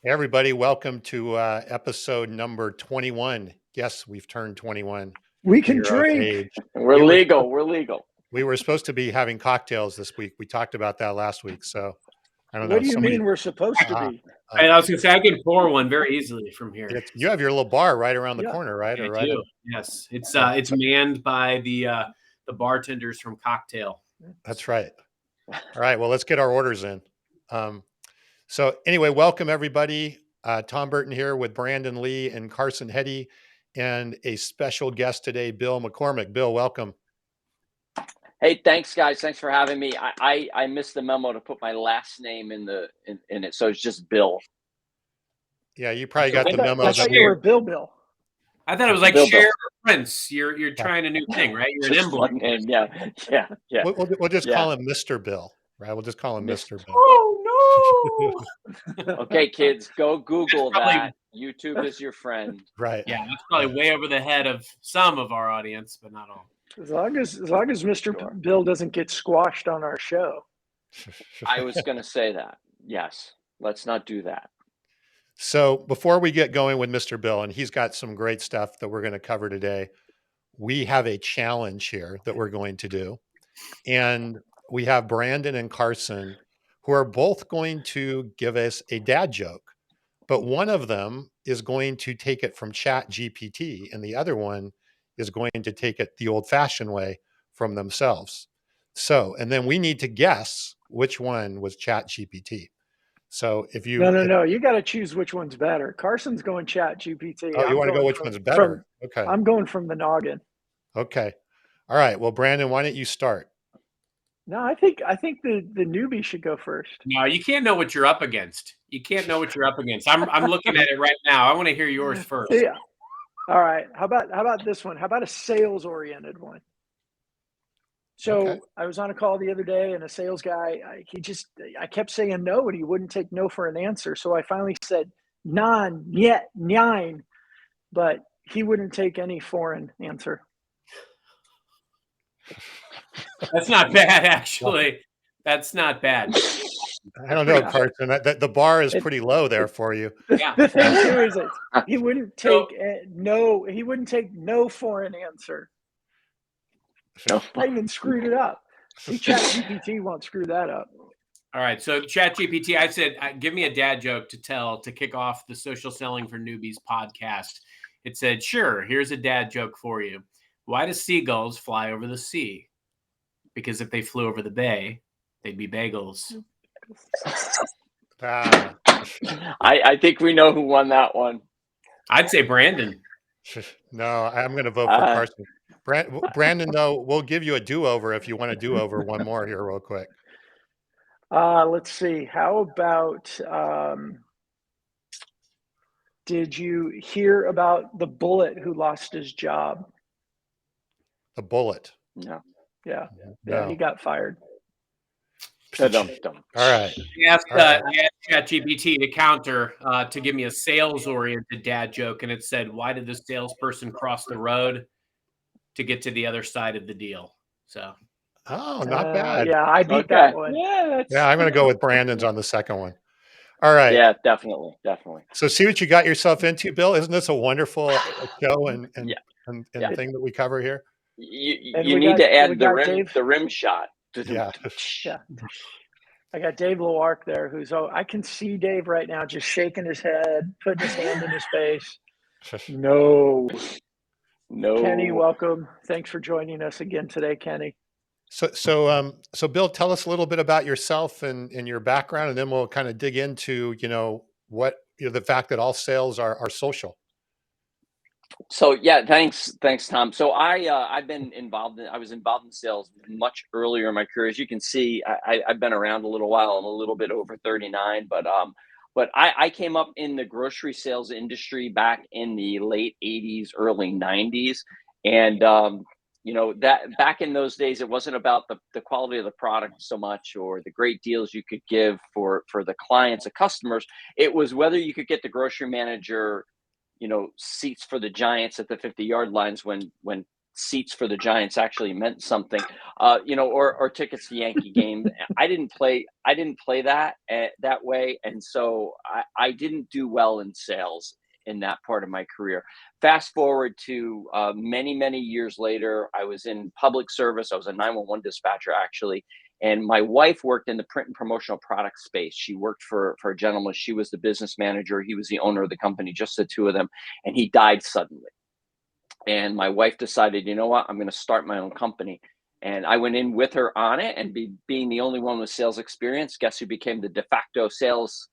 Hey everybody, welcome to episode number 21. Yes, we've turned 21. We can Year of drink. age. We're legal. We're legal. We were supposed to be having cocktails this week. We talked about that last week. So I don't know. What do you mean we're supposed to be? And I was going to say, I can pour one very easily from here. You have your little bar right around the Yeah. corner, right? I Or right do. Yes, it's manned by the bartenders from Cocktail. That's right. All right. Well, let's get our orders in. So anyway, welcome everybody. Tom Burton here with Brandon Lee and Carson Hetty, and a special guest today, Bill McCormick. Bill, welcome. Hey, thanks, guys. Thanks for having me. I missed the memo to put my last name in it, so it's just Bill. Yeah, you probably got the memo. I thought you were Bill. I thought it was like Bill. Cher or Prince. You're trying a new thing, right? You're an emblem. Yeah. We'll just call him Mr. Bill, right? We'll just call him Mr. Bill. Oh no! Okay, kids, go Google that. YouTube is your friend. Right. Yeah, that's probably way over the head of some of our audience, but not all. As long as Mr. Bill doesn't get squashed on our show. I was going to say that. Yes, let's not do that. So before we get going with Mr. Bill, and he's got some great stuff that we're going to cover today, we have a challenge here that we're going to do. And we have Brandon and Carson, who are both going to give us a dad joke, but one of them is going to take it from Chat GPT, and the other one is going to take it the old-fashioned way from themselves. So, and then we need to guess which one was Chat GPT. So if you no, you got to choose which one's better. Carson's going Chat GPT. Oh, you want to go which one's better? Okay. I'm going from the noggin. Okay. All right. Well, Brandon, why don't you start? No, I think the newbie should go first. No, you can't know what you're up against. You can't know what you're up against. I'm looking at it right now. I want to hear yours first. Yeah. All right. How about this one? How about a sales oriented one? So okay. I was on a call the other day, and a sales guy, I kept saying no, and he wouldn't take no for an answer. So I finally said none, yet, nine, but he wouldn't take any foreign answer. That's not bad, actually. That's not bad. I don't know, Carson. The bar is pretty low there for you. Yeah. The thing too is that he wouldn't take no. He wouldn't take no foreign answer. I even screwed it up. ChatGPT won't screw that up. All right. So ChatGPT, I said, give me a dad joke to tell to kick off the Social Selling for Newbies podcast. It said, sure, here's a dad joke for you. Why do seagulls fly over the sea? Because if they flew over the bay, they'd be bagels. I think we know who won that one. I'd say Brandon. No, I'm going to vote for Carson. Brandon, though, we'll give you a do-over if you want a do-over. One more here real quick. Let's see. How about, did you hear about the bullet who lost his job? The bullet? No. Yeah, he got fired. Dumb. All right. I asked ChatGPT to counter to give me a sales-oriented dad joke, and it said, why did the salesperson cross the road? To get to the other side of the deal. So, not bad. Yeah, I beat that one. Yeah, I'm going to go with Brandon's on the second one. All right. Yeah, definitely. So, see what you got yourself into, Bill. Isn't this a wonderful show and thing that we cover here? You need to add the rim shot. Yeah. I got Dave Lewark there, I can see Dave right now just shaking his head, putting his hand in his face. No. Kenny, welcome. Thanks for joining us again today, Kenny. So Bill, tell us a little bit about yourself and your background, and then we'll kind of dig into, the fact that all sales are social. So yeah, thanks, Tom. So I was involved in sales much earlier in my career. As you can see, I've been around a little while. I'm a little bit over 39, but I came up in the grocery sales industry back in the late 80s, early 90s. And, that back in those days, it wasn't about the quality of the product so much or the great deals you could give for the clients, the customers. It was whether you could get the grocery manager, seats for the Giants at the 50-yard lines when seats for the Giants actually meant something, or tickets to Yankee games. I didn't play that way, and so I didn't do well in sales in that part of my career. Fast forward to many years later, I was in public service. I was a 911 dispatcher, actually. And my wife worked in the print and promotional product space. She worked for a gentleman. She was the business manager. He was the owner of the company, just the two of them. And he died suddenly. And my wife decided, you know what, I'm going to start my own company. And I went in with her on it. And being the only one with sales experience, guess who became the de facto sales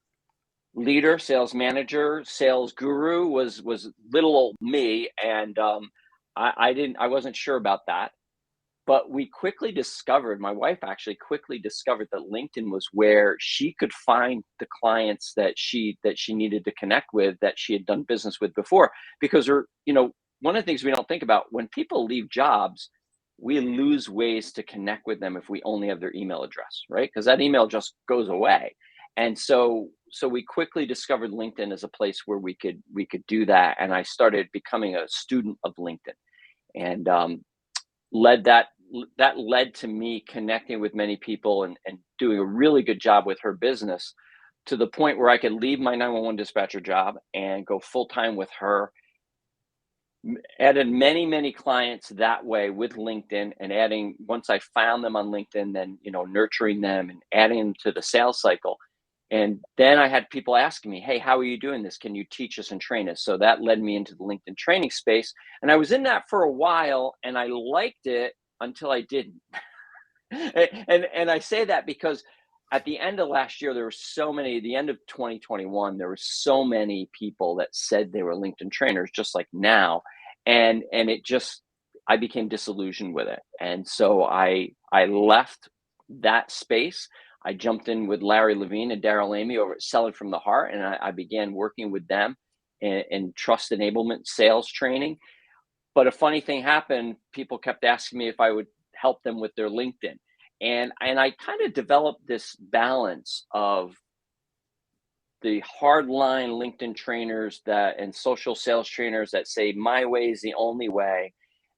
leader, sales manager, sales guru was little old me. And I wasn't sure about that. But we quickly discovered, my wife actually quickly discovered that LinkedIn was where she could find the clients that she needed to connect with, that she had done business with before. Because one of the things we don't think about, when people leave jobs, we lose ways to connect with them if we only have their email address, right? Because that email just goes away. And so we quickly discovered LinkedIn as a place where we could do that. And I started becoming a student of LinkedIn, and that led to me connecting with many people and doing a really good job with her business, to the point where I could leave my 911 dispatcher job and go full time with her. Added many clients that way with LinkedIn, and adding, once I found them on LinkedIn, then nurturing them and adding them to the sales cycle. And then I had people asking me, hey, how are you doing this? Can you teach us and train us? So that led me into the LinkedIn training space. And I was in that for a while, and I liked it until I didn't. and I say that because at the end of last year, there were the end of 2021, there were so many people that said they were LinkedIn trainers, just like now. And I became disillusioned with it. And so I left that space. I jumped in with Larry Levine and Daryl Amy over at Selling from the Heart, and I began working with them in trust enablement sales training. But a funny thing happened. People kept asking me if I would help them with their LinkedIn. And I kind of developed this balance of the hardline LinkedIn trainers and social sales trainers that say my way is the only way.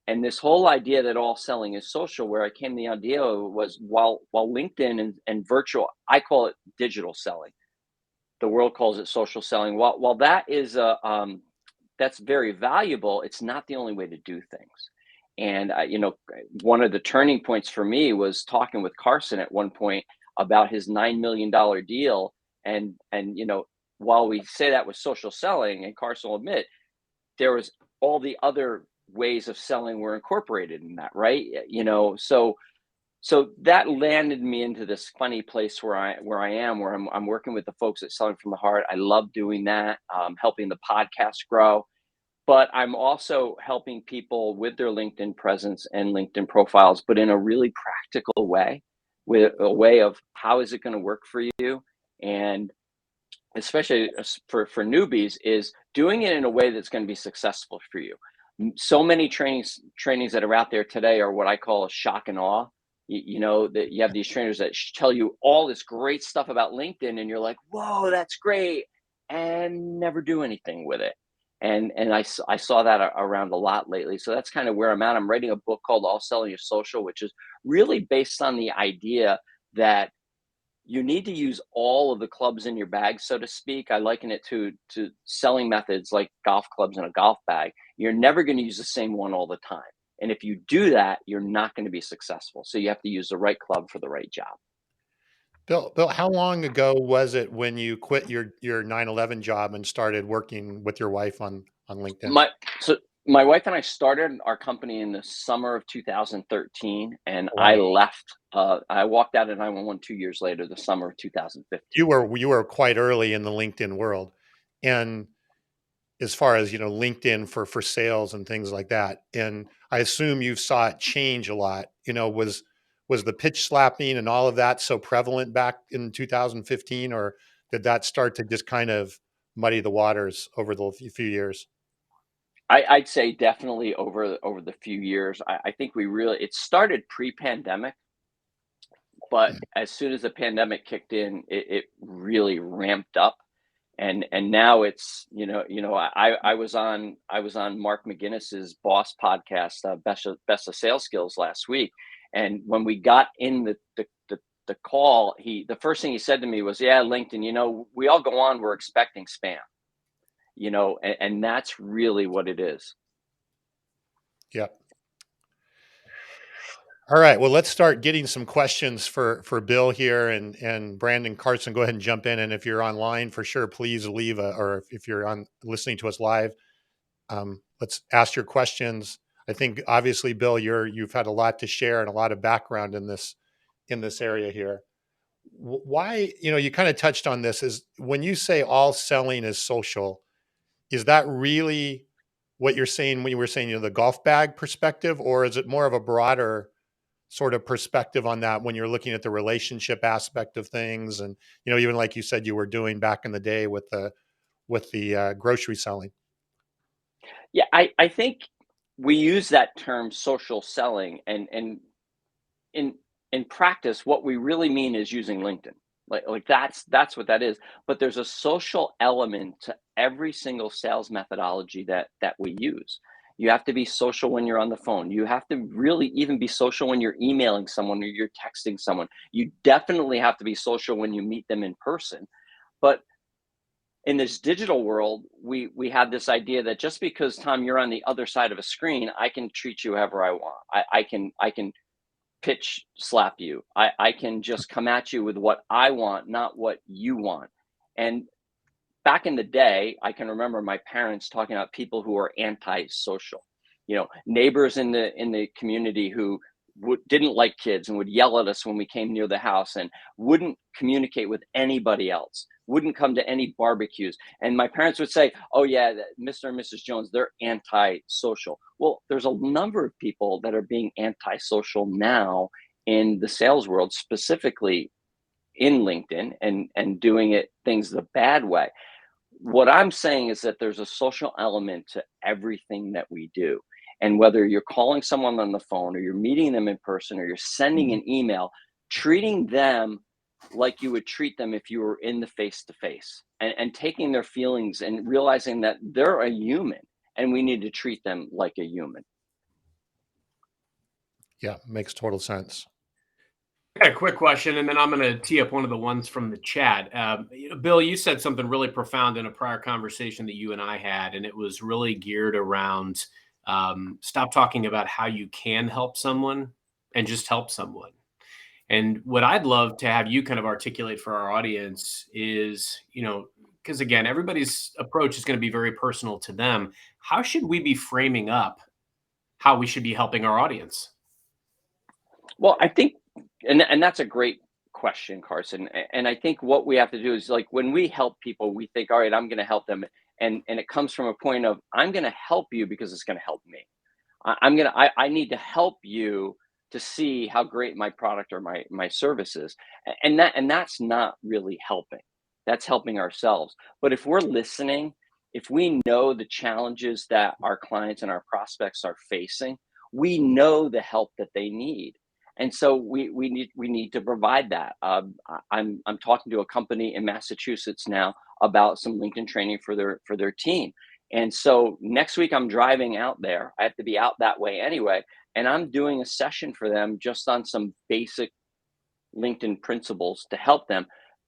And this whole idea that all selling is social, where I came to the idea was, while LinkedIn and virtual, I call it digital selling. The world calls it social selling. While that is that's very valuable, it's not the only way to do things. And one of the turning points for me was talking with Carson at one point about his $9 million deal. And while we say that was social selling, and Carson will admit, there was all the other ways of selling were incorporated in that, right? So that landed me into this funny place where I'm working with the folks at Selling from the Heart. I love doing that, helping the podcast grow, but I'm also helping people with their LinkedIn presence and LinkedIn profiles, but in a really practical way, with a way of how is it going to work for you, and especially for newbies, is doing it in a way that's going to be successful for you. So many trainings that are out there today are what I call a shock and awe. That you have these trainers that tell you all this great stuff about LinkedIn, and you're like, whoa, that's great, and never do anything with it. And I saw that around a lot lately. So that's kind of where I'm at. I'm writing a book called All Selling is Social, which is really based on the idea that you need to use all of the clubs in your bag, so to speak. I liken it to selling methods like golf clubs in a golf bag. You're never going to use the same one all the time. And if you do that, you're not going to be successful. So you have to use the right club for the right job. Bill, how long ago was it when you quit your 9/11 job and started working with your wife on LinkedIn? My wife and I started our company in the summer of 2013, and Wow. I left. I walked out of 911 2 years later, the summer of 2015. You were quite early in the LinkedIn world, and as far as LinkedIn for sales and things like that. And I assume you saw it change a lot. Was the pitch slapping and all of that so prevalent back in 2015, or did that start to just kind of muddy the waters over the few years? I'd say definitely over the few years. I think it started pre-pandemic, but as soon as the pandemic kicked in, it really ramped up. And now it's, I was on Mark McGinnis's Boss podcast, Best of Sales Skills last week. And when we got in the call, the first thing he said to me was, yeah, LinkedIn, we all go on, we're expecting spam, and that's really what it is. Yep. All right. Well, let's start getting some questions for Bill here, and Brandon Carson. Go ahead and jump in. And if you're online, for sure, please leave or if you're listening to us live, let's ask your questions. I think obviously, Bill, you've had a lot to share and a lot of background in this area here. Why, you kind of touched on this, is when you say all selling is social, is that really what you're saying when you were saying, the golf bag perspective, or is it more of a broader sort of perspective on that when you're looking at the relationship aspect of things? And, even like you said, you were doing back in the day with the grocery selling. Yeah, I think we use that term social selling, and in practice, what we really mean is using LinkedIn. Like that's what that is. But there's a social element to every single sales methodology that we use. You have to be social when you're on the phone. You have to really even be social when you're emailing someone or you're texting someone. You definitely have to be social when you meet them in person. But in this digital world, we have this idea that just because, Tom, you're on the other side of a screen, I can treat you however I want. I can pitch slap you. I can just come at you with what I want, not what you want. And back in the day, I can remember my parents talking about people who are antisocial, neighbors in the community who didn't like kids and would yell at us when we came near the house and wouldn't communicate with anybody else, wouldn't come to any barbecues. And my parents would say, oh yeah, Mr. and Mrs. Jones, they're antisocial. Well, there's a number of people that are being antisocial now in the sales world, specifically in LinkedIn, and doing things the bad way. What I'm saying is that there's a social element to everything that we do. And whether you're calling someone on the phone or you're meeting them in person or you're sending an email, treating them like you would treat them if you were in the face-to-face, and taking their feelings and realizing that they're a human and we need to treat them like a human. Yeah, makes total sense. I got a quick question, and then I'm going to tee up one of the ones from the chat. Bill, you said something really profound in a prior conversation that you and I had, and it was really geared around stop talking about how you can help someone and just help someone. And what I'd love to have you kind of articulate for our audience is, because again, everybody's approach is going to be very personal to them. How should we be framing up how we should be helping our audience? Well, I think, and that's a great question, Carson. And I think what we have to do is, like, when we help people, we think, all right, I'm going to help them. And it comes from a point of, I'm going to help you because it's going to help me. I need to help you to see how great my product or my service is. And that's not really helping. That's helping ourselves. But if we're listening, if we know the challenges that our clients and our prospects are facing, we know the help that they need. And so we need to provide that. I'm talking to a company in Massachusetts now about some LinkedIn training for their team. And so next week I'm driving out there. I have to be out that way anyway. And I'm doing a session for them just on some basic LinkedIn principles to help them.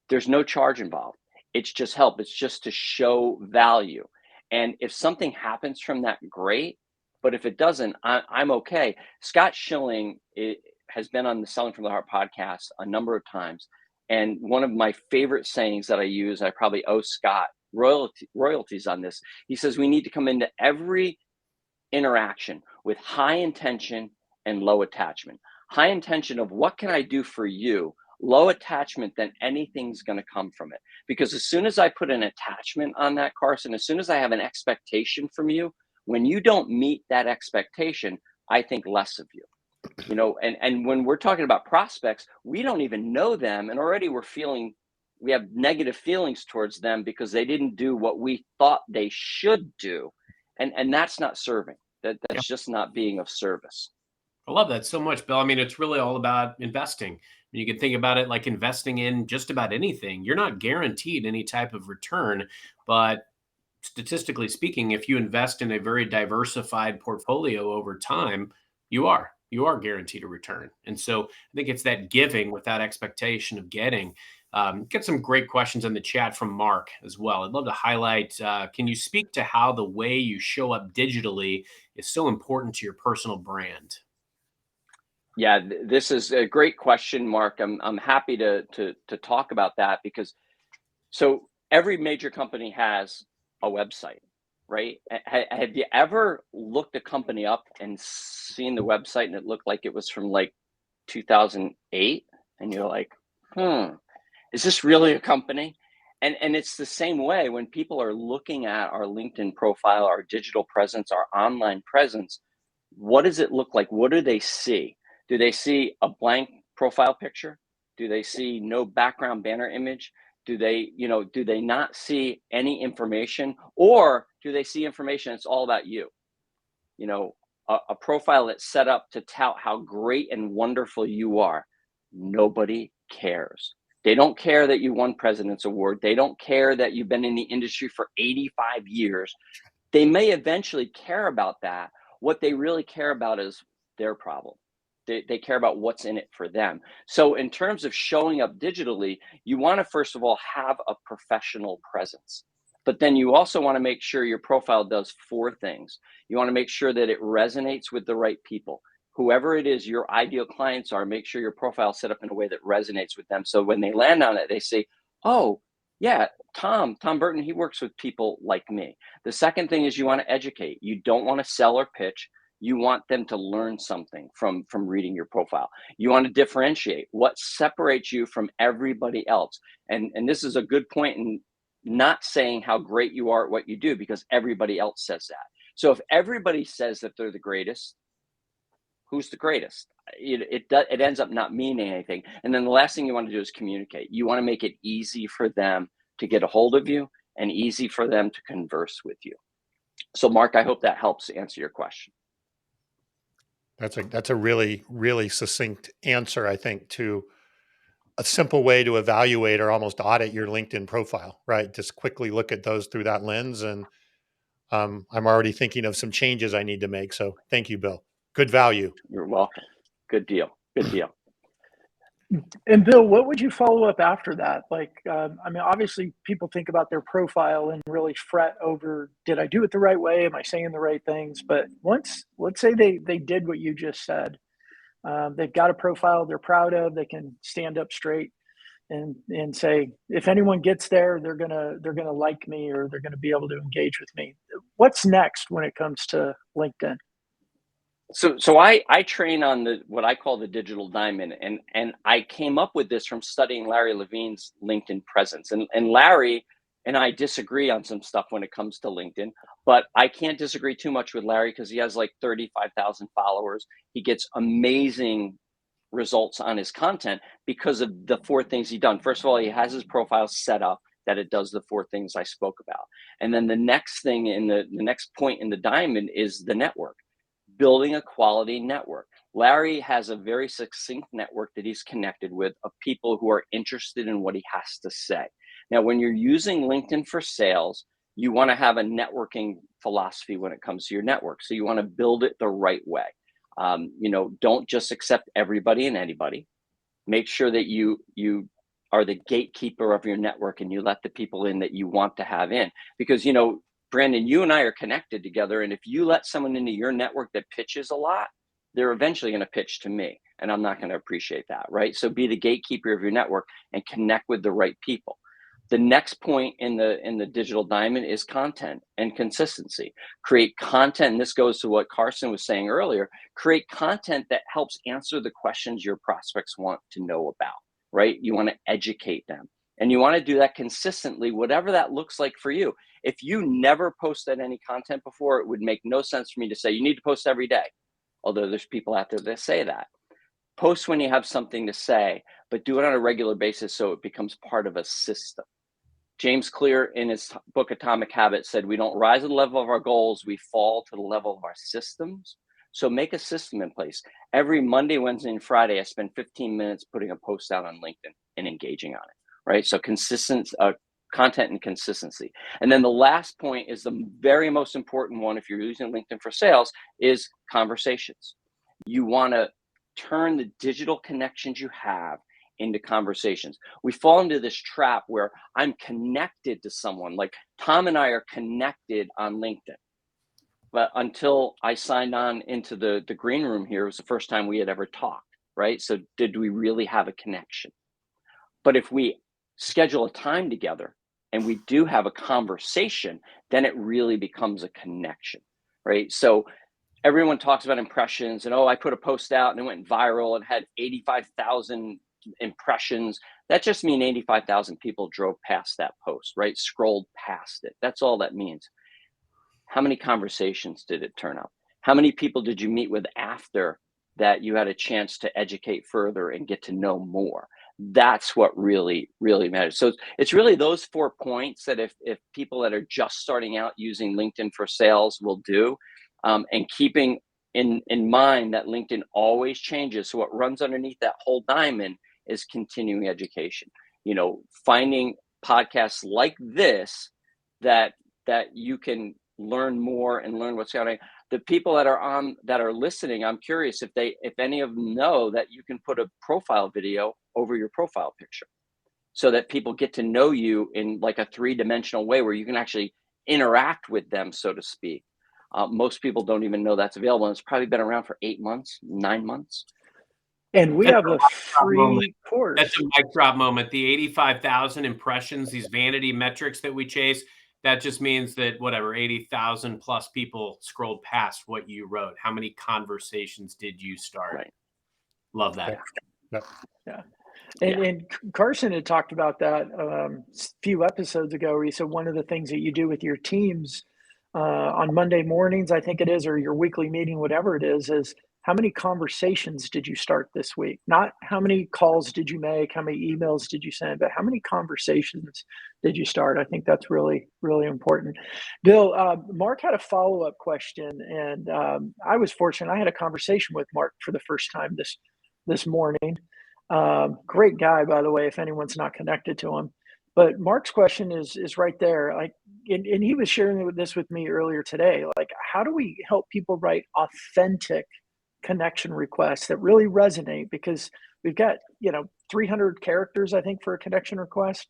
There's no charge involved. It's just help. It's just to show value. And if something happens from that, great. But if it doesn't, I'm okay. Scott Schilling has been on the Selling from the Heart podcast a number of times. And one of my favorite sayings that I use, I probably owe Scott royalties on this. He says, we need to come into every interaction with high intention and low attachment. High intention of what can I do for you? Low attachment, then anything's going to come from it. Because as soon as I put an attachment on that, Carson, as soon as I have an expectation from you, when you don't meet that expectation, I think less of you. And when we're talking about prospects, we don't even know them, and already we have negative feelings towards them because they didn't do what we thought they should do. And that's not serving. That's just not being of service. I love that so much, Bill. I mean, it's really all about investing. You can think about it like investing in just about anything. You're not guaranteed any type of return, but statistically speaking, if you invest in a very diversified portfolio over time, you are guaranteed a return. And so I think it's that giving without expectation of getting. Get some great questions in the chat from Mark as well. I'd love to highlight, can you speak to how the way you show up digitally is so important to your personal brand? Yeah, this is a great question, Mark. I'm happy to talk about that, because so every major company has a website, right? Have you ever looked a company up and seen the website and it looked like it was from like 2008, and you're like, is this really a company? And it's the same way when people are looking at our LinkedIn profile, our digital presence, our online presence. What does it look like? What do they see? Do they see a blank profile picture? Do they see no background banner image? Do they not see any information? Or do they see information that's all about you? A profile that's set up to tout how great and wonderful you are. Nobody cares. They don't care that you won President's Award. They don't care that you've been in the industry for 85 years. They may eventually care about that. What they really care about is their problem. They care about what's in it for them. So in terms of showing up digitally, you want to, first of all, have a professional presence. But then you also want to make sure your profile does 4 things. You want to make sure that it resonates with the right people. Whoever it is your ideal clients are, make sure your profile is set up in a way that resonates with them. So when they land on it, they say, oh, yeah, Tom Burton, he works with people like me. The second thing is you want to educate. You don't want to sell or pitch. You want them to learn something from reading your profile. You want to differentiate what separates you from everybody else. And this is a good point in not saying how great you are at what you do, because everybody else says that. So if everybody says that they're the greatest, who's the greatest? It ends up not meaning anything. And then the last thing you want to do is communicate. You want to make it easy for them to get a hold of you and easy for them to converse with you. So Mark, I hope that helps answer your question. That's a really, really succinct answer, I think, to a simple way to evaluate or almost audit your LinkedIn profile, right? Just quickly look at those through that lens. And I'm already thinking of some changes I need to make. So thank you, Bill. Good value. You're welcome. Good deal. Good deal. And Bill, what would you follow up after that? Like, I mean, obviously people think about their profile and really fret over, did I do it the right way? Am I saying the right things? But once, let's say they did what you just said, they've got a profile they're proud of, they can stand up straight and say, if anyone gets there, they're gonna like me, or they're gonna be able to engage with me. What's next when it comes to LinkedIn? So I train on what I call the digital diamond, and I came up with this from studying Larry Levine's LinkedIn presence. And Larry and I disagree on some stuff when it comes to LinkedIn, but I can't disagree too much with Larry because he has like 35,000 followers. He gets amazing results on his content because of the 4 things he's done. First of all, he has his profile set up that it does the 4 things I spoke about. And then the next thing in the next point in the diamond is the network. Building a quality network. Larry has a very succinct network that he's connected with of people who are interested in what he has to say. Now, when you're using LinkedIn for sales, you want to have a networking philosophy when it comes to your network. So you want to build it the right way. Don't just accept everybody and anybody. Make sure that you are the gatekeeper of your network and you let the people in that you want to have in. Because, Brandon, you and I are connected together. And if you let someone into your network that pitches a lot, they're eventually going to pitch to me. And I'm not going to appreciate that, right? So be the gatekeeper of your network and connect with the right people. The next point in the digital diamond is content and consistency. Create content. And this goes to what Carson was saying earlier. Create content that helps answer the questions your prospects want to know about, right? You want to educate them. And you want to do that consistently, whatever that looks like for you. If you never posted any content before, it would make no sense for me to say you need to post every day. Although there's people out there that say that. Post when you have something to say, but do it on a regular basis so it becomes part of a system. James Clear in his book Atomic Habits said, we don't rise to the level of our goals, we fall to the level of our systems. So make a system in place. Every Monday, Wednesday, and Friday, I spend 15 minutes putting a post out on LinkedIn and engaging on it, right? So consistent content and consistency. And then the last point is the very most important one if you're using LinkedIn for sales is conversations. You want to turn the digital connections you have into conversations. We fall into this trap where I'm connected to someone, like Tom and I are connected on LinkedIn. But until I signed on into the green room here, it was the first time we had ever talked, right? So did we really have a connection? But if we schedule a time together and we do have a conversation, then it really becomes a connection, right? So everyone talks about impressions and, oh, I put a post out and it went viral and had 85,000 impressions. That just means 85,000 people drove past that post, right? Scrolled past it. That's all that means. How many conversations did it turn up? How many people did you meet with after that you had a chance to educate further and get to know more? That's what really, really matters. So it's really those 4 points that if people that are just starting out using LinkedIn for sales will do, and keeping in mind that LinkedIn always changes. So what runs underneath that whole diamond is continuing education. Finding podcasts like this that you can learn more and learn what's going on. The people that are listening, I'm curious if any of them know that you can put a profile video over your profile picture so that people get to know you in like a 3-dimensional way where you can actually interact with them, so to speak. Most people don't even know that's available. And it's probably been around for 8 months, 9 months. And we have a free course. That's a mic drop moment. The 85,000 impressions, these vanity metrics that we chase, that just means that 80,000 plus people scrolled past what you wrote. How many conversations did you start? Right. Love that. Yeah. And Carson had talked about that a few episodes ago where he said one of the things that you do with your teams on Monday mornings, I think it is, or your weekly meeting, whatever it is how many conversations did you start this week? Not how many calls did you make, how many emails did you send, but how many conversations did you start? I think that's really, really important. Bill, Mark had a follow-up question, and I was fortunate. I had a conversation with Mark for the first time this morning. Great guy, by the way, if anyone's not connected to him. But Mark's question is right there. And he was sharing this with me earlier today. Like, how do we help people write authentic connection requests that really resonate? Because we've got 300 characters, I think, for a connection request.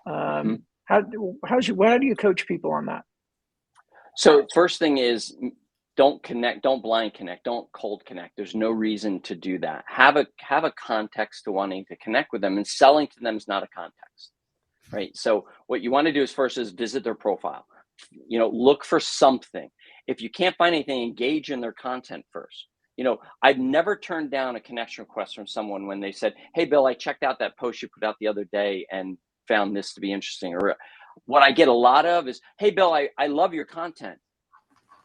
How do you coach people on that? So first thing is, don't blind connect, don't cold connect. There's no reason to do that. Have a context to wanting to connect with them, and selling to them is not a context, right? So what you want to do is first is visit their profile. Look for something. If you can't find anything, engage in their content first. I've never turned down a connection request from someone when they said, "Hey, Bill, I checked out that post you put out the other day and found this to be interesting." Or what I get a lot of is, "Hey, Bill, I love your content,"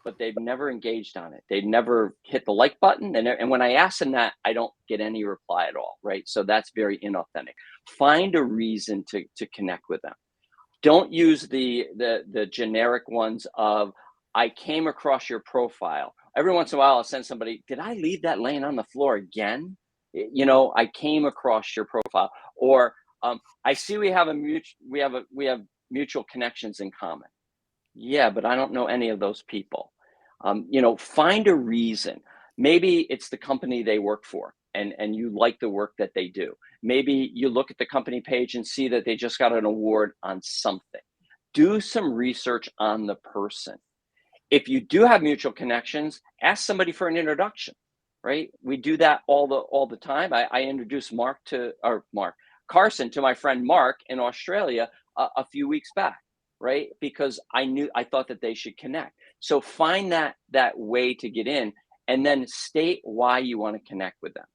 but they've never engaged on it. They've never hit the like button. And when I ask them that, I don't get any reply at all, right? So that's very inauthentic. Find a reason to connect with them. Don't use the generic ones of, "I came across your profile." Every once in a while, I'll send somebody, "Did I leave that laying on the floor again? I came across your profile." Or "I see we have mutual connections in common." Yeah, but I don't know any of those people. Find a reason. Maybe it's the company they work for and you like the work that they do. Maybe you look at the company page and see that they just got an award on something. Do some research on the person. If you do have mutual connections, ask somebody for an introduction, right? We do that all the time. I introduced Carson to my friend Mark in Australia a few weeks back, right? Because I thought that they should connect. So find that way to get in, and then state why you want to connect with them.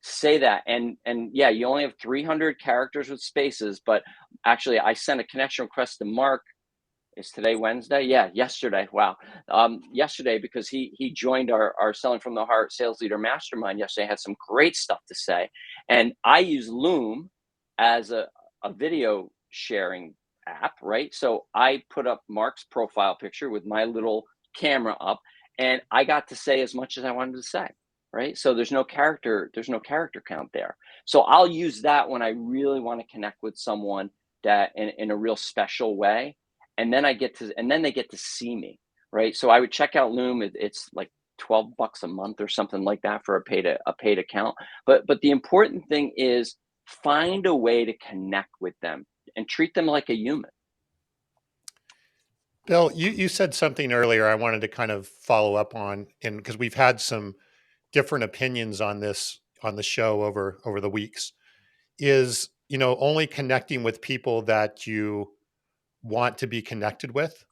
Say that. And yeah, you only have 300 characters with spaces, but actually I sent a connection request to Mark. Is today Wednesday? Yeah, yesterday. Wow. Yesterday, because he joined our Selling from the Heart Sales Leader Mastermind yesterday, had some great stuff to say. And I use Loom as a video sharing app, right? So I put up Mark's profile picture with my little camera up, and I got to say as much as I wanted to say. Right. So there's no character count there. So I'll use that when I really want to connect with someone that in a real special way. And then they get to see me. Right. So I would check out Loom. It's like $12 a month or something like that for a paid account. But the important thing is find a way to connect with them and treat them like a human. Bill, you said something earlier I wanted to kind of follow up on, and because we've had some different opinions on this on the show over the weeks, is, only connecting with people that you want to be connected with.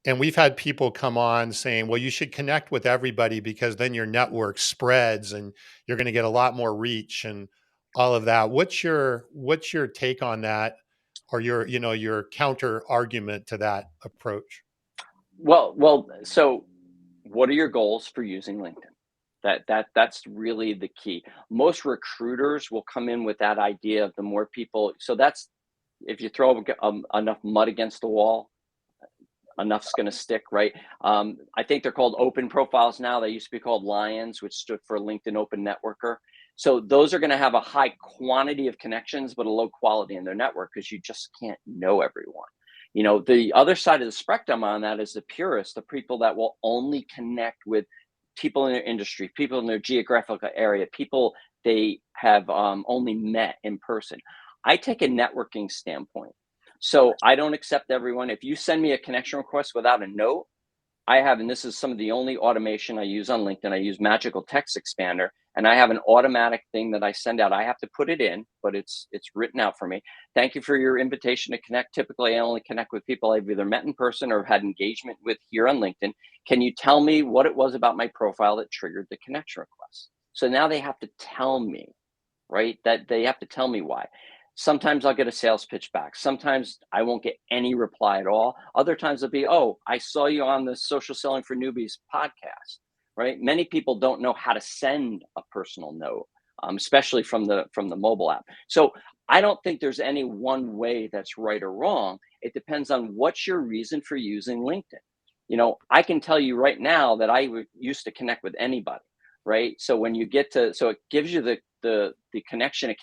And we've had people come on saying, well, you should connect with everybody because then your network spreads and you're going to get a lot more reach and all of that. What's your take on that, or your counter argument to that approach? Well, so what are your goals for using LinkedIn? That's really the key. Most recruiters will come in with that idea of the more people. So that's, if you throw enough mud against the wall, enough's going to stick, right? I think they're called open profiles now. They used to be called Lions, which stood for LinkedIn Open Networker. So those are going to have a high quantity of connections, but a low quality in their network because you just can't know everyone. The other side of the spectrum on that is the purists, the people that will only connect with people in their industry, people in their geographical area, people they have only met in person. I take a networking standpoint. So I don't accept everyone. If you send me a connection request without a note, and this is some of the only automation I use on LinkedIn. I use Magical Text Expander, and I have an automatic thing that I send out. I have to put it in, but it's written out for me. Thank you for your invitation to connect. Typically, I only connect with people I've either met in person or had engagement with here on LinkedIn. Can you tell me what it was about my profile that triggered the connection request? So now they have to tell me, right? That they have to tell me why. Sometimes I'll get a sales pitch back. Sometimes I won't get any reply at all. Other times it'll be, oh, I saw you on the Social Selling for Newbies podcast, right? Many people don't know how to send a personal note, especially from the mobile app. So I don't think there's any one way that's right or wrong. It depends on what's your reason for using LinkedIn. I can tell you right now that I used to connect with anybody, right? So when you get to, so it gives you the connection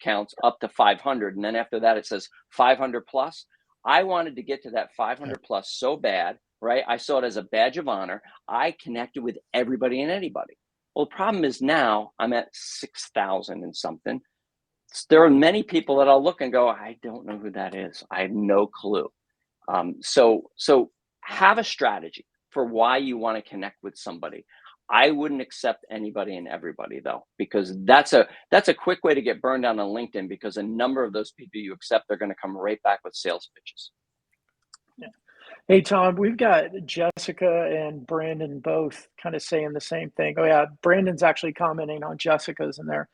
counts up to 500, and then after that it says 500 plus. I wanted to get to that 500 plus so bad, right? I saw it as a badge of honor. I connected with everybody and anybody. Well, the problem is now I'm at 6,000 and something. There are many people that I'll look and go, I don't know who that is. I have no clue. So have a strategy for why you want to connect with somebody. I wouldn't accept anybody and everybody though, because that's a quick way to get burned down on LinkedIn, because a number of those people you accept, they're going to come right back with sales pitches. Yeah. Hey, Tom, we've got Jessica and Brandon both kind of saying the same thing. Oh yeah, Brandon's actually commenting on Jessica's in there.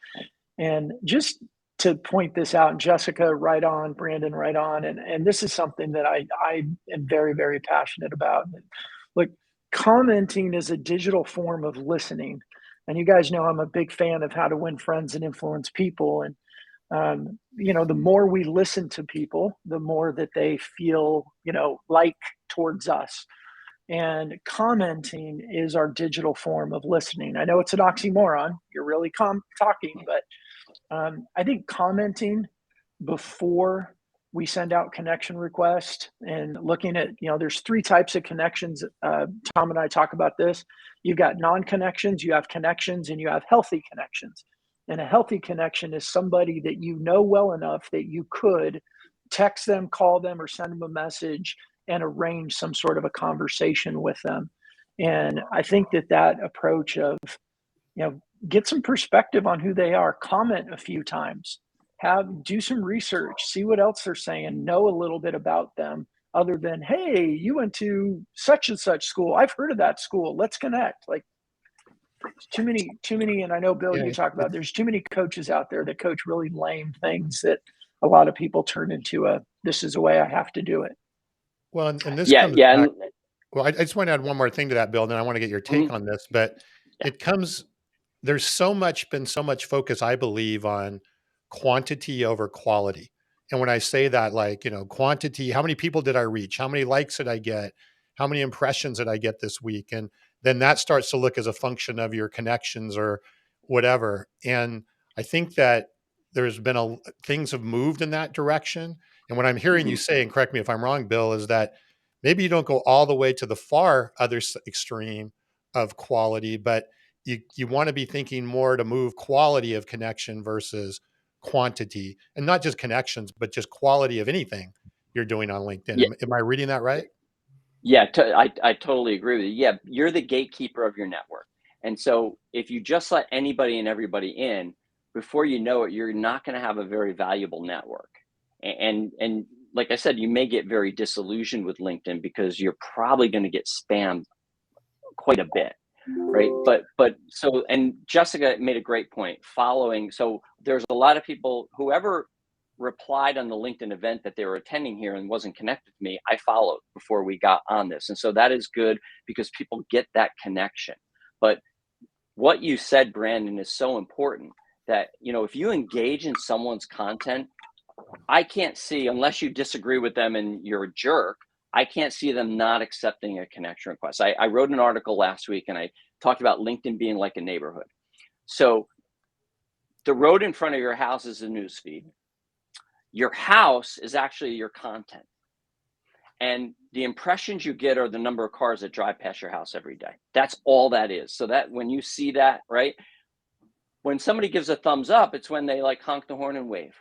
And just to point this out, Jessica, right on, Brandon, right on. And this is something that I am very, very passionate about. Look, commenting is a digital form of listening. And you guys know I'm a big fan of How to Win Friends and Influence People. And, the more we listen to people, the more that they feel, like towards us. And commenting is our digital form of listening. I know it's an oxymoron. You're really talking, but I think commenting before we send out connection requests and looking at, there's 3 types of connections. Tom and I talk about this. You've got non-connections, you have connections, and you have healthy connections. And a healthy connection is somebody that you know well enough that you could text them, call them, or send them a message and arrange some sort of a conversation with them. And I think that approach of, get some perspective on who they are, comment a few times, do some research, see what else they're saying, know a little bit about them other than, hey, you went to such and such school. I've heard of that school. Let's connect. Like too many. And I know, Bill, you talk about, there's too many coaches out there that coach really lame things that a lot of people turn into this is the way I have to do it. Well, and this comes back. Well, I just want to add one more thing to that, Bill, and then I want to get your take on this, but there's been so much focus, I believe, on quantity over quality. And when I say that, like, quantity, how many people did I reach? How many likes did I get? How many impressions did I get this week? And then that starts to look as a function of your connections or whatever. And I think that there's been things have moved in that direction. And what I'm hearing you say, and correct me if I'm wrong, Bill, is that maybe you don't go all the way to the far other extreme of quality, but you want to be thinking more to move quality of connection versus quantity, and not just connections, but just quality of anything you're doing on LinkedIn. Yeah. Am I reading that right? Yeah, I totally agree with you. Yeah, you're the gatekeeper of your network. And so if you just let anybody and everybody in, before you know it, you're not going to have a very valuable network. And like I said, you may get very disillusioned with LinkedIn because you're probably going to get spammed quite a bit, right? But so, and Jessica made a great point following. So there's a lot of people, whoever replied on the LinkedIn event that they were attending here and wasn't connected to me, I followed before we got on this. And so that is good because people get that connection. But what you said, Brandon, is so important that, you know, if you engage in someone's content, I can't see, unless you disagree with them and you're a jerk, I can't see them not accepting a connection request. I wrote an article last week and I talked about LinkedIn being like a neighborhood. So the road in front of your house is a newsfeed. Your house is actually your content. And the impressions you get are the number of cars that drive past your house every day. That's all that is. So that when you see that, right? When somebody gives a thumbs up, it's when they like honk the horn and wave.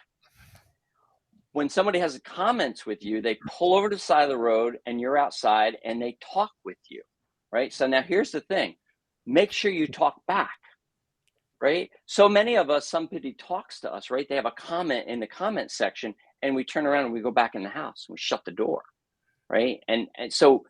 When somebody has comments with you, they pull over to the side of the road and you're outside and they talk with you, right? So now here's the thing. Make sure you talk back. Right? So many of us, somebody talks to us, right? They have a comment in the comment section and we turn around and we go back in the house and we shut the door, right? And so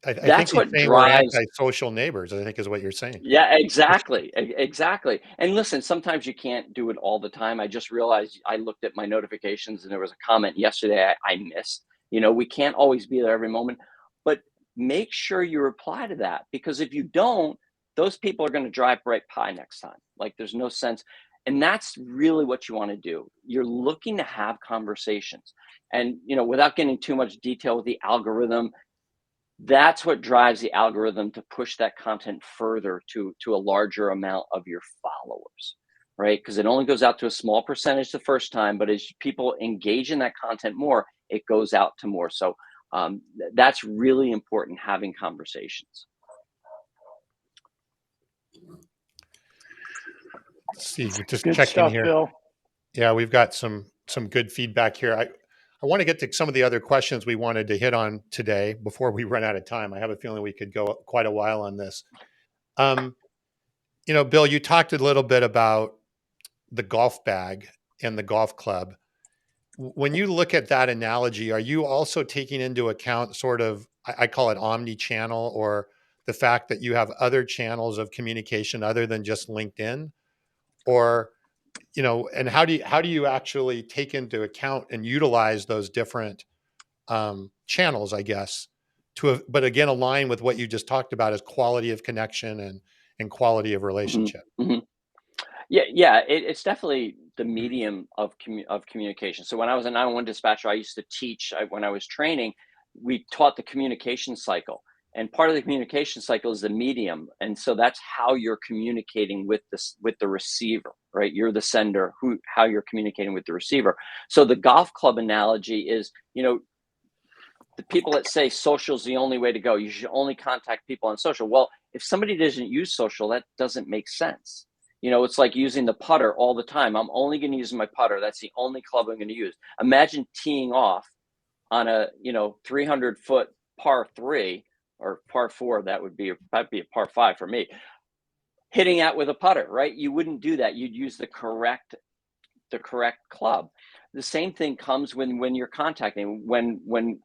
I that's think what you're saying we're drives. anti-social neighbors, I think is what you're saying. Yeah, exactly. Exactly. And listen, sometimes you can't do it all the time. I just realized I looked at my notifications and there was a comment yesterday I missed. You know, we can't always be there every moment, but make sure you reply to that, because if you don't, those people are going to drive right by next time. Like there's no sense. And that's really what you want to do. You're looking to have conversations. And, you know, without getting too much detail with the algorithm, that's what drives the algorithm to push that content further to a larger amount of your followers, right? Because it only goes out to a small percentage the first time, but as people engage in that content more, it goes out to more. So that's really important, having conversations. Let's see, just Good checking stuff, here. Bill. Yeah, we've got some good feedback here. I want to get to some of the other questions we wanted to hit on today before we run out of time. I have a feeling we could go quite a while on this. You know, Bill, you talked a little bit about the golf bag and the golf club. When you look at that analogy, are you also taking into account sort of, I call it omni-channel, or the fact that you have other channels of communication other than just LinkedIn? Or, you know, and how do you actually take into account and utilize those different channels, I guess, but again, align with what you just talked about as quality of connection and quality of relationship? Mm-hmm. Yeah. It's definitely the medium of communication. So when I was a 911 dispatcher, I used to teach. When I was training, we taught the communication cycle, and part of the communication cycle is the medium, and so that's how you're communicating with the receiver, right? You're the sender. How you're communicating with the receiver. So the golf club analogy is, you know, the people that say social is the only way to go. You should only contact people on social. Well, if somebody doesn't use social, that doesn't make sense. You know, it's like using the putter all the time. I'm only going to use my putter. That's the only club I'm going to use. Imagine teeing off on a, 300-foot par 3 or par 4. That'd be a par 5 for me. Hitting out with a putter, right? You wouldn't do that. You'd use the correct club. The same thing comes when you're contacting. When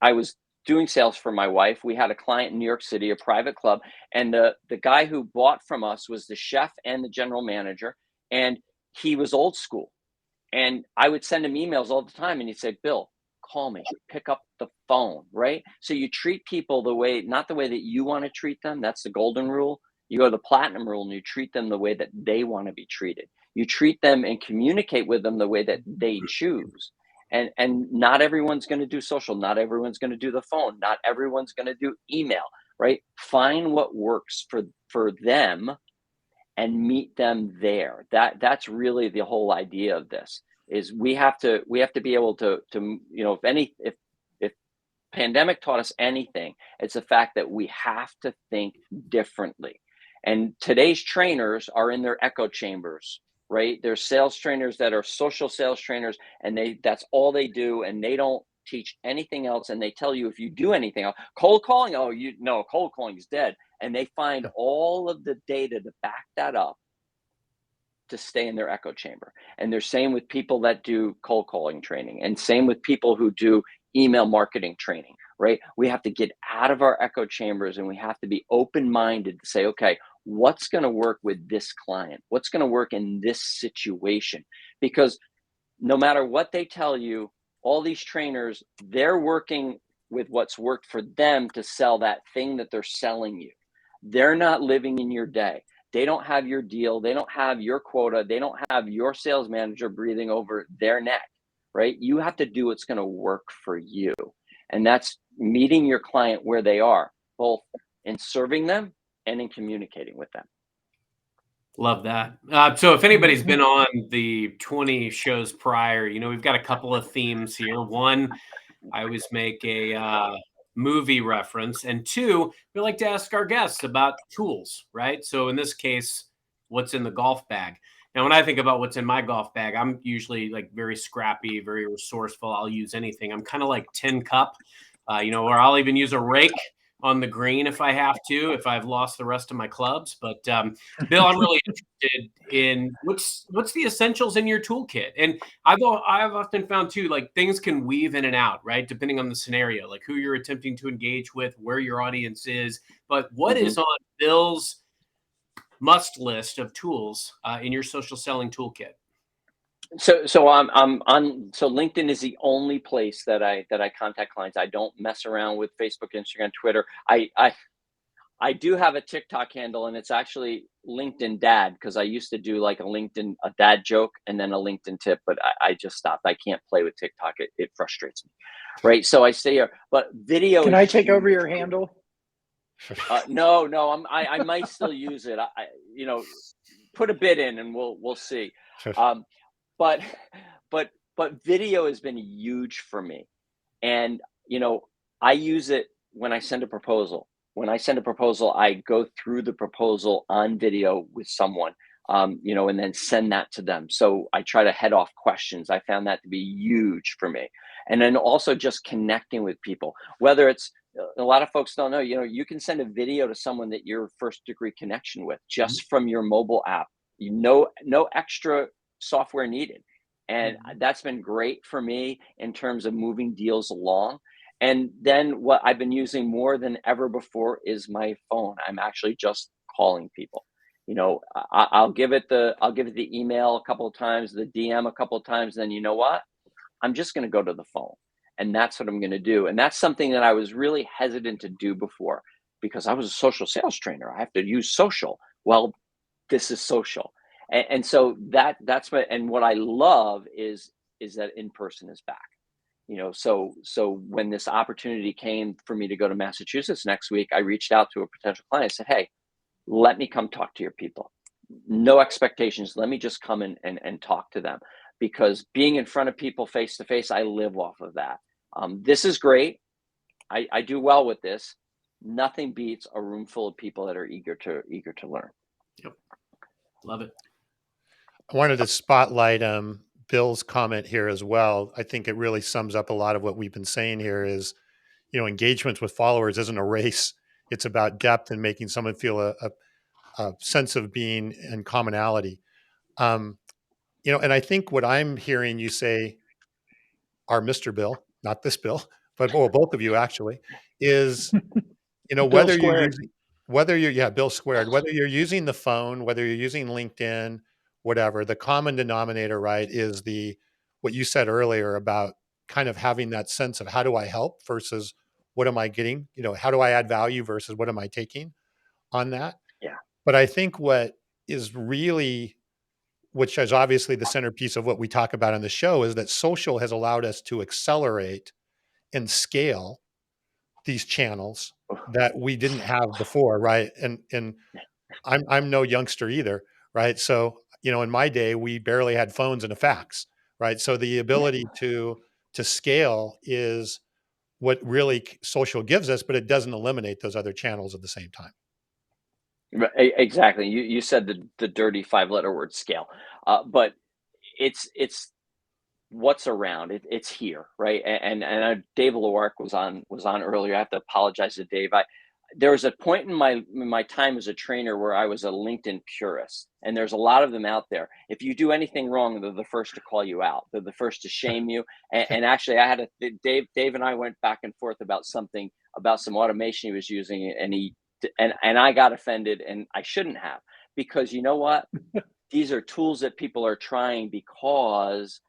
I was doing sales for my wife, we had a client in New York City, a private club, and the guy who bought from us was the chef and the general manager, and he was old school. And I would send him emails all the time, and he'd say, "Bill, call me, pick up the phone," right? So you treat people not the way that you want to treat them. That's the golden rule. You go to the platinum rule and you treat them the way that they want to be treated. You treat them and communicate with them the way that they choose. And not everyone's going to do social. Not everyone's going to do the phone. Not everyone's going to do email, right? Find what works for them and meet them there. That's really the whole idea of this. Is we have to be able to if pandemic taught us anything, it's the fact that we have to think differently. And today's trainers are in their echo chambers, right? There's sales trainers that are social sales trainers, and that's all they do, and they don't teach anything else. And they tell you if you do anything else, cold calling, cold calling is dead. And they find all of the data to back that up to stay in their echo chamber. And they're same with people that do cold calling training, and same with people who do email marketing training, right? We have to get out of our echo chambers, and we have to be open-minded to say, okay, what's going to work with this client? What's going to work in this situation? Because no matter what they tell you, all these trainers, they're working with what's worked for them to sell that thing that they're selling you. They're not living in your day. They don't have your deal. They don't have your quota. They don't have your sales manager breathing over their neck, right? You have to do what's going to work for you. And that's meeting your client where they are, both in serving them and in communicating with them. Love that. So if anybody's been on the 20 shows prior, we've got a couple of themes here. One, I always make a movie reference. And two, we like to ask our guests about tools, right? So in this case, what's in the golf bag? Now, when I think about what's in my golf bag, I'm usually like very scrappy, very resourceful. I'll use anything. I'm kind of like Tin Cup, or I'll even use a rake on the green if I have to, if I've lost the rest of my clubs. But Bill, I'm really interested in what's the essentials in your toolkit. And I've often found too, like things can weave in and out, right? Depending on the scenario, like who you're attempting to engage with, where your audience is. But what is on Bill's must list of tools in your social selling toolkit? So I'm on. So LinkedIn is the only place that I contact clients. I don't mess around with Facebook, Instagram, Twitter. I do have a TikTok handle, and it's actually LinkedIn Dad, because I used to do like a dad joke and then a LinkedIn tip, but I just stopped. I can't play with TikTok. It frustrates me, right? So I stay here. But video. Can I take over your handle? No. I might still use it. Put a bid in, and we'll see. But video has been huge for me. And, I use it when I send a proposal. When I send a proposal, I go through the proposal on video with someone, and then send that to them. So I try to head off questions. I found that to be huge for me. And then also just connecting with people, whether it's, a lot of folks don't know, you can send a video to someone that you're first degree connection with just from your mobile app. No extra software needed. And that's been great for me in terms of moving deals along. And then what I've been using more than ever before is my phone. I'm actually just calling people. I'll give it the email a couple of times, the DM a couple of times. Then you know what? I'm just going to go to the phone, and that's what I'm going to do. And that's something that I was really hesitant to do before, because I was a social sales trainer. I have to use social. Well, this is social. And so that's what I love is that in person is back. So when this opportunity came for me to go to Massachusetts next week, I reached out to a potential client. I said, hey, let me come talk to your people. No expectations. Let me just come and talk to them, because being in front of people face to face, I live off of that. This is great. I do well with this. Nothing beats a room full of people that are eager to learn. Yep. Love it. I wanted to spotlight Bill's comment here as well. I think it really sums up a lot of what we've been saying here is, engagement with followers isn't a race. It's about depth and making someone feel a sense of being and commonality. And I think what I'm hearing you say, our Mr. Bill, not this Bill, but both of you actually, is, Bill whether you're squared. using, Bill squared, whether you're using the phone, whether you're using LinkedIn, whatever, the common denominator, right, is what you said earlier about kind of having that sense of how do I help versus what am I getting? How do I add value versus what am I taking on that? Yeah. But I think what is really, which is obviously the centerpiece of what we talk about on the show, is that social has allowed us to accelerate and scale these channels that we didn't have before, right? And I'm no youngster either, right? So, in my day, we barely had phones and a fax, right? So the ability to scale is what really social gives us, but it doesn't eliminate those other channels at the same time. Exactly. You said the dirty 5-letter word scale, but it's what's around. It's here, right? And Dave Lewark was on earlier. I have to apologize to Dave. There was a point in my time as a trainer where I was a LinkedIn purist, and there's a lot of them out there. If you do anything wrong, they're the first to call you out. They're the first to shame you. And actually, I had Dave and I went back and forth about some automation he was using, and I got offended, and I shouldn't have, because you know what? These are tools that people are trying because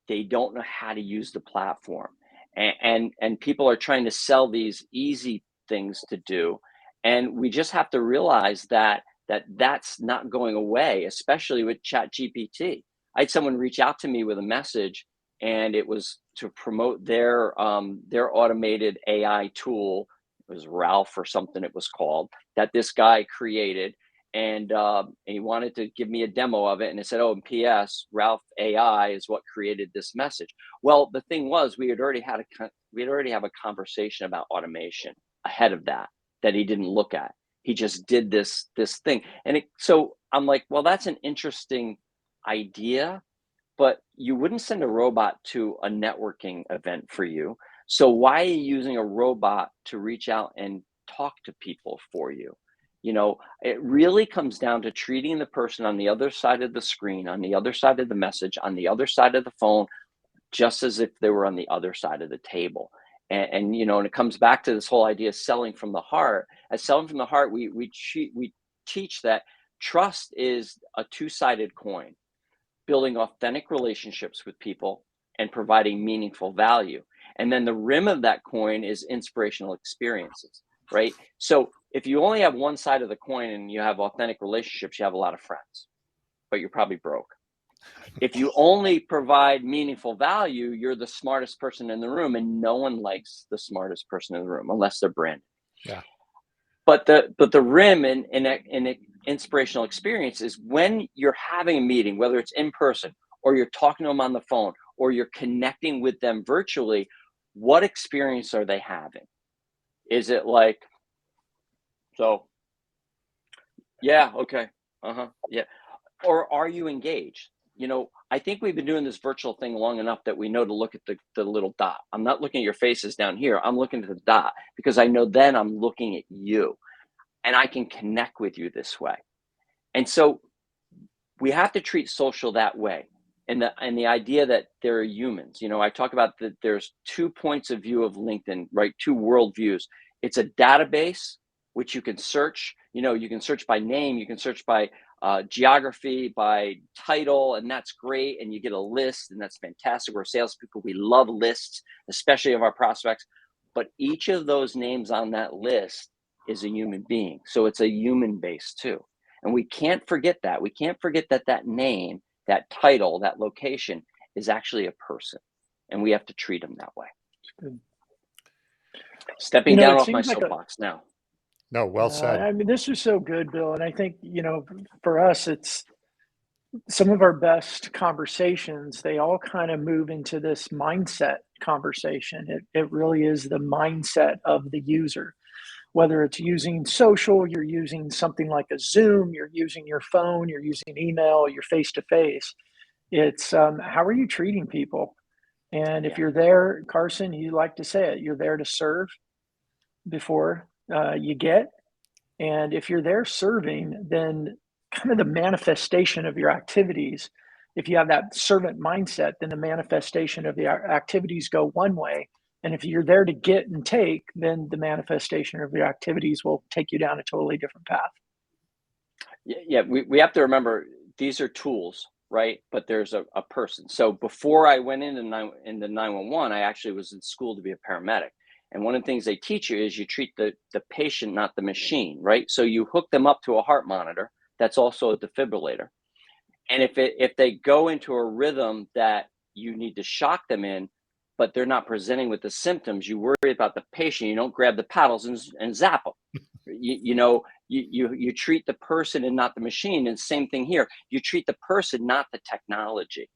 they don't know how to use the platform, and people are trying to sell these easy things to do, and we just have to realize that's not going away, especially with ChatGPT. I had someone reach out to me with a message, and it was to promote their automated AI tool. It was Ralph or something it was called, that this guy created, and he wanted to give me a demo of it, and it said, "Oh, and P.S. Ralph AI is what created this message." Well, the thing was, we had already have a conversation about automation ahead of that he didn't look at. He just did this thing, and so I'm like, well, that's an interesting idea, but you wouldn't send a robot to a networking event for you. So why are you using a robot to reach out and talk to people for you? It really comes down to treating the person on the other side of the screen, on the other side of the message, on the other side of the phone, just as if they were on the other side of the table. And it comes back to this whole idea of selling from the heart. As selling from the heart, we teach that trust is a two-sided coin, building authentic relationships with people and providing meaningful value. And then the rim of that coin is inspirational experiences, right? So if you only have one side of the coin and you have authentic relationships, you have a lot of friends, but you're probably broke. If you only provide meaningful value, you're the smartest person in the room, and no one likes the smartest person in the room unless they're branded. Yeah. But the rim in an inspirational experience is when you're having a meeting, whether it's in person or you're talking to them on the phone or you're connecting with them virtually, what experience are they having? Is it like, so, yeah, okay, yeah. Or are you engaged? I think we've been doing this virtual thing long enough that we know to look at the little dot. I'm not looking at your faces down here. I'm looking at the dot, because I know then I'm looking at you and I can connect with you this way. And so we have to treat social that way. And the idea that there are humans, I talk about that there's 2 points of view of LinkedIn, right? 2 worldviews. It's a database, which you can search, you can search by name, you can search by geography, by title, and that's great. And you get a list, and that's fantastic. We're salespeople. We love lists, especially of our prospects. But each of those names on that list is a human being. So it's a human base too. And we can't forget that. We can't forget that name, that title, that location is actually a person. And we have to treat them that way. Good. Stepping down off my soapbox now. No, well said. I mean, this is so good, Bill. And I think, for us, it's some of our best conversations. They all kind of move into this mindset conversation. It really is the mindset of the user. Whether it's using social, you're using something like a Zoom, you're using your phone, you're using email, you're face-to-face. It's how are you treating people? And if you're there, Carson, you like to say it, you're there to serve before you get. And if you're there serving, then kind of the manifestation of your activities, if you have that servant mindset, then the manifestation of the activities go one way. And if you're there to get and take, then the manifestation of your activities will take you down a totally different path. Yeah, we have to remember these are tools, right? But there's a person. So before I went into 911, I actually was in school to be a paramedic. And one of the things they teach you is you treat the patient, not the machine, right? So you hook them up to a heart monitor. That's also a defibrillator. And if they go into a rhythm that you need to shock them in, but they're not presenting with the symptoms. You worry about the patient. You don't grab the paddles and zap them. You treat the person and not the machine. And same thing here. You treat the person, not the technology.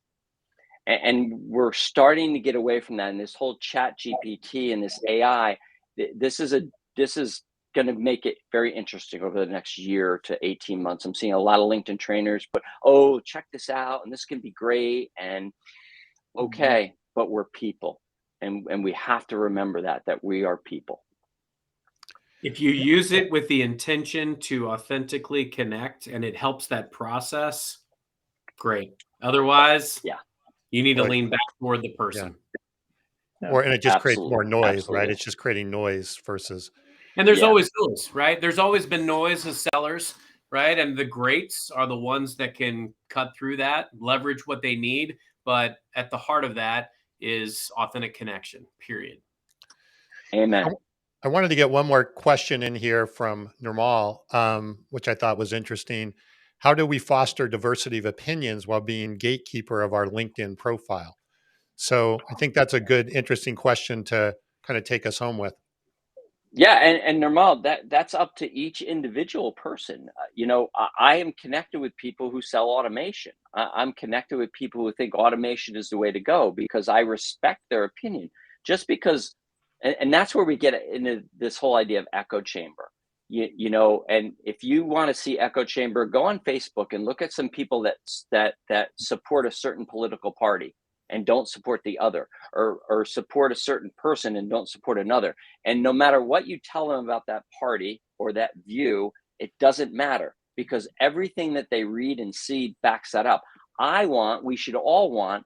And we're starting to get away from that. And this whole chat GPT and this AI, this is going to make it very interesting over the next year to 18 months. I'm seeing a lot of LinkedIn trainers, but, oh, check this out, and this can be great. And okay, but we're people. And we have to remember that we are people. If you use it with the intention to authentically connect and it helps that process, great. Otherwise, yeah, you need to lean back toward the person. Yeah. And it just creates more noise, right? It's just creating noise versus. And there's always noise, right? There's always been noise as sellers, right? And the greats are the ones that can cut through that, leverage what they need. But at the heart of that is authentic connection, period. Amen. I wanted to get one more question in here from Nirmal, which I thought was interesting. How do we foster diversity of opinions while being gatekeeper of our LinkedIn profile? So I think that's a good, interesting question to kind of take us home with. Yeah, and Nirmal, that's up to each individual person. I am connected with people who sell automation. I'm connected with people who think automation is the way to go because I respect their opinion. Just because, and that's where we get into this whole idea of echo chamber. And if you want to see echo chamber, go on Facebook and look at some people that support a certain political party and don't support the other, or support a certain person and don't support another. And no matter what you tell them about that party or that view, it doesn't matter because everything that they read and see backs that up. We should all want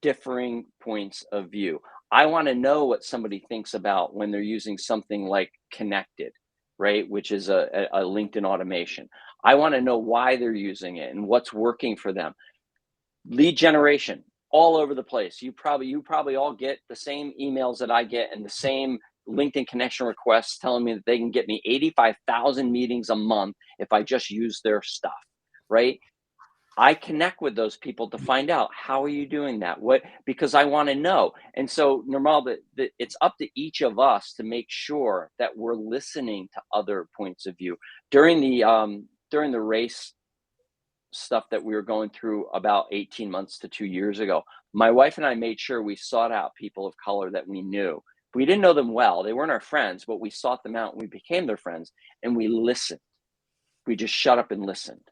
differing points of view. I want to know what somebody thinks about when they're using something like Connected, right? Which is a LinkedIn automation. I want to know why they're using it and what's working for them. Lead generation. All over the place. You probably all get the same emails that I get and the same LinkedIn connection requests telling me that they can get me 85,000 meetings a month if I just use their stuff, right? I connect with those people to find out, how are you doing that? Because I want to know. And so, Nirmal, it's up to each of us to make sure that we're listening to other points of view. During the race stuff that we were going through about 18 months to 2 years ago, my wife and I made sure we sought out people of color that we knew. We didn't know them well. They weren't our friends, but we sought them out and we became their friends and we listened. We just shut up and listened.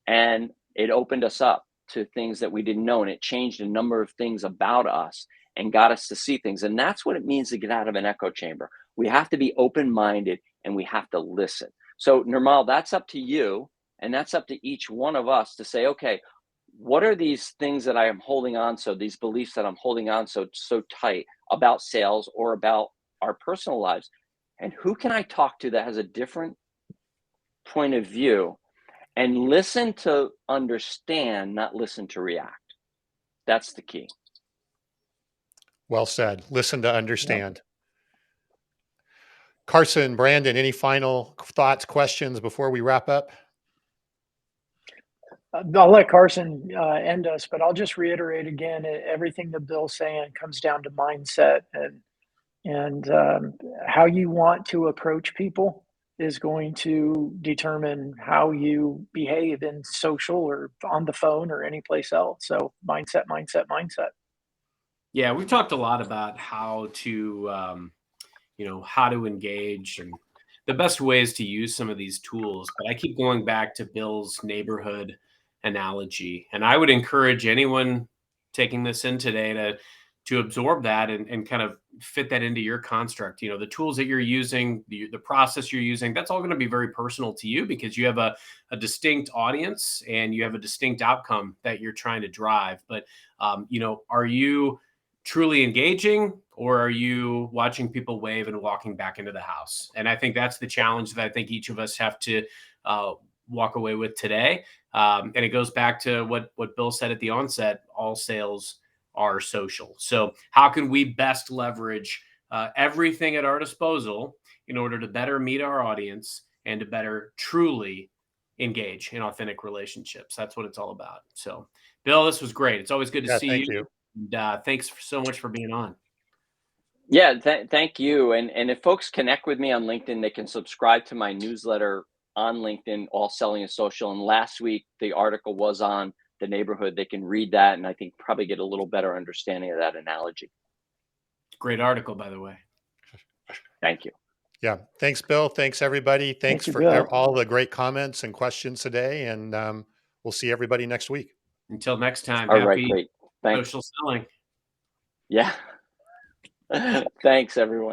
And it opened us up to things that we didn't know. And it changed a number of things about us and got us to see things. And that's what it means to get out of an echo chamber. We have to be open-minded and we have to listen. So Nirmal, that's up to you. And that's up to each one of us to say, okay, what are these things that I am holding on to, these beliefs that I'm holding on so tight about sales or about our personal lives? And who can I talk to that has a different point of view? And listen to understand, not listen to react. That's the key. Well said. Listen to understand. Yep. Carson, Brandon, any final thoughts, questions before we wrap up? I'll let Carson end us, but I'll just reiterate again, everything that Bill's saying comes down to mindset and how you want to approach people is going to determine how you behave in social or on the phone or any place else. So mindset. Yeah, we've talked a lot about how to, how to engage and the best ways to use some of these tools. But I keep going back to Bill's neighborhood analogy. And I would encourage anyone taking this in today to absorb that and kind of fit that into your construct. The tools that you're using, the process you're using, that's all going to be very personal to you because you have a distinct audience and you have a distinct outcome that you're trying to drive. But, are you truly engaging or are you watching people wave and walking back into the house? And I think that's the challenge that I think each of us have to walk away with today. And it goes back to what Bill said at the onset, all sales are social. So how can we best leverage everything at our disposal in order to better meet our audience and to better truly engage in authentic relationships? That's what it's all about. So Bill, this was great. It's always good to see you. Thank you. And thanks so much for being on. Yeah, thank you. And if folks connect with me on LinkedIn, they can subscribe to my newsletter on LinkedIn, All Selling is Social. And last week, the article was on the neighborhood. They can read that and I think probably get a little better understanding of that analogy. Great article, by the way. Thank you. Yeah. Thanks, Bill. Thanks, everybody. Thanks Thank you, for Bill. all the great comments and questions today. And we'll see everybody next week. Until next time, All right, happy great. Thanks. social selling. Yeah. Thanks, everyone.